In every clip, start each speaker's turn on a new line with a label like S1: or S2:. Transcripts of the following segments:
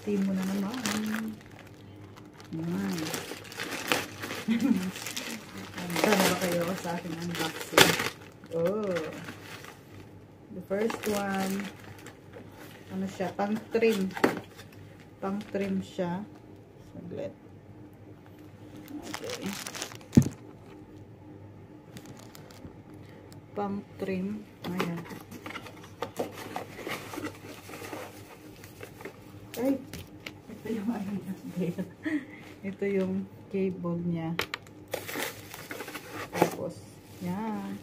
S1: Steam mo na naman. Yan. Handa na ba kayo sa aking unboxing? Oh. The first one, ano siya? Pang trim. Pang trim siya. Saglit. Okay. Pang trim. Ayan. Ay! Ito yung ano niya. Ito yung cable niya. Tapos, yan.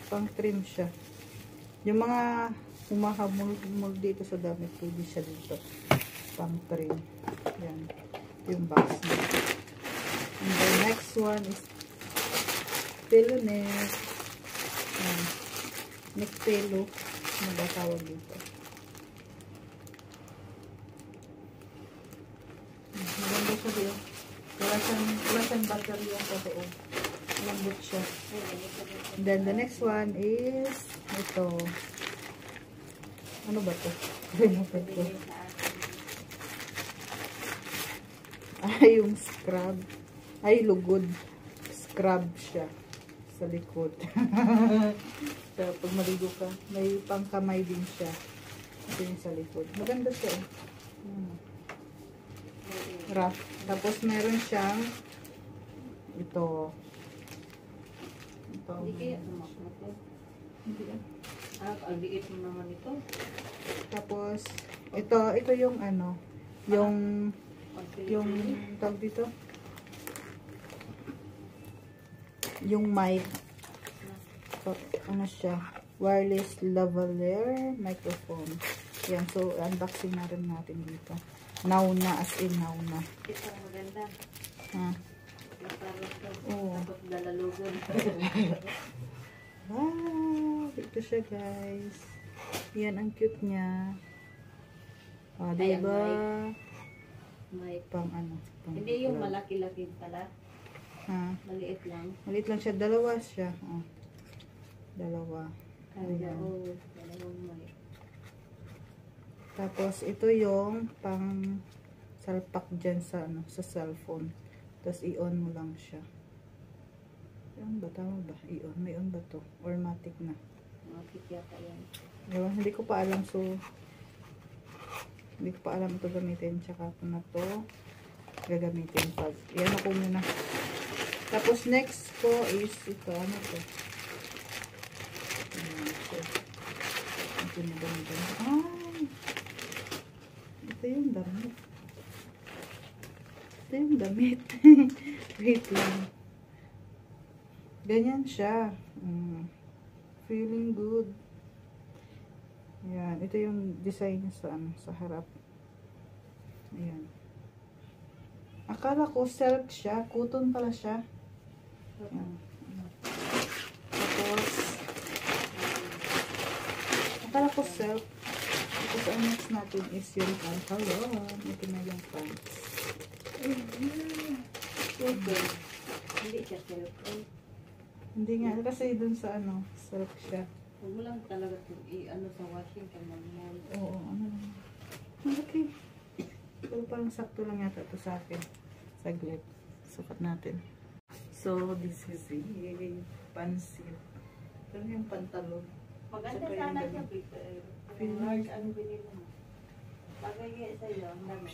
S1: Pang trim siya. Yung mga humahamol dito sa damit, pwede siya dito. Pang trim. Yan. Yung box niya. And the next one is pillow neck. Yan. Neck pillow. Nagatawag dito. Maganda siya dito. Wala siyang battery yung totoo. Lambot siya. And then the next one is ito. Ano ba ito? Remote ko. Ay, yung scrub. Ay, lugod. Scrub siya sa likod. So, pag maligo ka, may pangkamay din siya. Ito yung sa likod. Maganda siya. Rough. Tapos, meron siyang ito.
S2: Hindi kaya sumakot ito.
S1: Hindi yan.
S2: Ang liit mo naman ito.
S1: Tapos, ito yung ano, yung tawag dito, yung mic. So, ano siya, wireless lavalier microphone. Yan, so, unboxing na rin natin dito. Now na, as in now na.
S2: Ito maganda.
S1: Ha? Oo.
S2: Tapos dalalugan.
S1: Wow! Ito siya, guys. Yan, ang cute niya. O, diba?
S2: May
S1: Pang ano? Pang
S2: hindi yung malaki-laki pala.
S1: Ha?
S2: Maliit lang.
S1: Maliit lang siya. Dalawa siya. O. Dalawa.
S2: Kaya dalawang may.
S1: Tapos, ito yung pang salpak dyan sa, ano, sa cellphone. Tapos, i-on mo lang siya. Yan ba? Tama ba? I-on. May on ba to? Or matic na?
S2: Matik yata yan.
S1: Diba? Hindi ko pa alam. So, hindi ko pa alam ito gamitin. Tsaka ito na to gagamitin pag. Yan ako muna. Tapos, next ko is ito. Ano to? Ito na ganito. Ay! Ito yung damit. Ito yung damit. Wait lang. Ganyan siya. Feeling good. Ayan. Ito yung design sa, ano, sa harap. Ayan. Akala ko silk siya. Cotton pala siya. Ayan. Tapos, akala ko silk. Tapos, ang next natin is yung pants. Hello. Ito na yung pants.
S2: Okay. Hindi siya cellphone.
S1: Hindi nga. Kasi dun sa ano, silk siya.
S2: Huwag mo lang talaga i-ano sa washing ka naman.
S1: Oo, ano lang. Okay. Pero parang sakto lang yata ito sa akin. Saglit. Sukat natin. So, this is the pansit. Ito yung pantalon.
S2: Maganda
S1: Saka
S2: sana
S1: yung
S2: siya,
S1: ganun.
S2: Peter. Yung large, ano binili mo? Bagay kaya sa'yo, ang dami.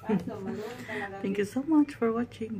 S2: Kaso, maluwag talaga.
S1: Thank you so much for watching.